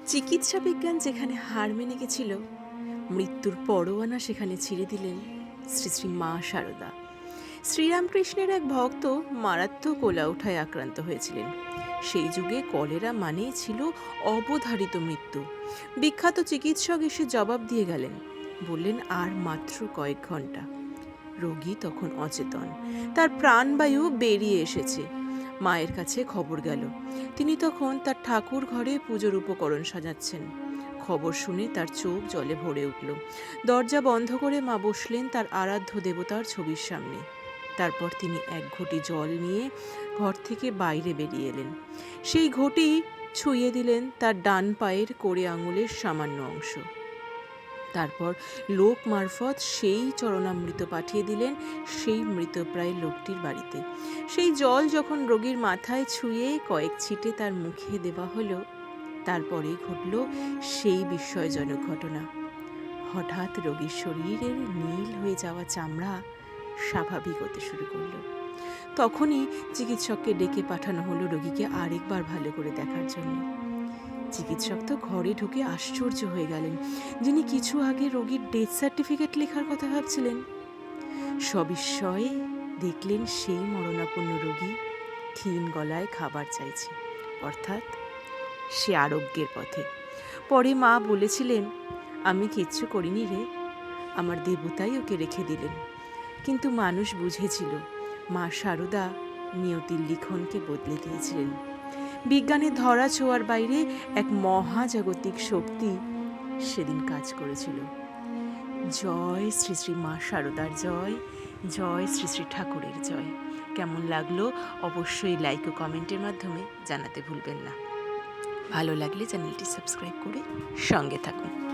চিকিৎসা বিজ্ঞান যেখানে হার মেনে গেছিল, মৃত্যুর পরোয়ানা সেখানে ছিঁড়ে দিলেন শ্রী শ্রী মা শারদা। শ্রীরামকৃষ্ণের এক ভক্ত মারাত্মক ওলাউঠায় আক্রান্ত হয়েছিলেন। সেই যুগে কলেরা মানেই ছিল অবধারিত মৃত্যু। বিখ্যাত চিকিৎসক এসে জবাব দিয়ে গেলেন, বললেন আর মাত্র কয়েক ঘন্টা। রোগী তখন অচেতন, তার প্রাণবায়ু বেরিয়ে এসেছে। মায়ের কাছে খবর গেল। তিনি তখন তার ঠাকুর ঘরে পুজোর উপকরণ সাজাচ্ছেন। খবর শুনে তার চোখ জলে ভরে উঠল। দরজা বন্ধ করে মা বসলেন তার আরাধ্য দেবতার ছবির সামনে। তারপর তিনি এক ঘটি জল নিয়ে ঘর থেকে বাইরে বেরিয়ে এলেন। সেই ঘটি ছুঁয়ে দিলেন তার ডান পায়ের কোড়ে আঙুলের সামান্য অংশ। তারপর লোক মারফত সেই চরণামৃত পাঠিয়ে দিলেন সেই মৃতপ্রায় লোকটির বাড়িতে। সেই জল যখন রোগীর মাথায় ছুঁয়ে কয়েক ছিটে তার মুখে দেওয়া হলো, তারপরেই ঘটল সেই বিস্ময়জনক ঘটনা। হঠাৎ রোগীর শরীরের নীল হয়ে যাওয়া চামড়া স্বাভাবিক হতে শুরু করল। তখনই চিকিৎসককে ডেকে পাঠানো হলো রোগীকে আরেকবার ভালো করে দেখার জন্য। চিকিৎসক তো ঘরে ঢুকে আশ্চর্য হয়ে গেলেন। যিনি কিছু আগে রোগীর ডেথ সার্টিফিকেট লেখার কথা ভাবছিলেন, সবিস্ময়ে দেখলেন সেই মরণাপন্ন রোগী ক্ষীণ গলায় খাবার চাইছে, অর্থাৎ সে আরোগ্যের পথে। পরে মা বলেছিলেন, আমি কিচ্ছু করিনি রে, আমার দেবতাই ওকে রেখে দিলেন। কিন্তু মানুষ বুঝেছিল মা শারদা নিয়তির লিখনকে বদলে দিয়েছিলেন। বিজ্ঞানের ধরা ছোঁয়ার বাইরে এক মহাজাগতিক শক্তি সেদিন কাজ করেছিল। জয় শ্রী শ্রী মা শারদার জয়, জয় শ্রী শ্রী ঠাকুরের জয়। কেমন লাগলো অবশ্যই লাইক ও কমেন্টের মাধ্যমে জানাতে ভুলবেন না। ভালো লাগলে চ্যানেলটি সাবস্ক্রাইব করে সঙ্গে থাকুন।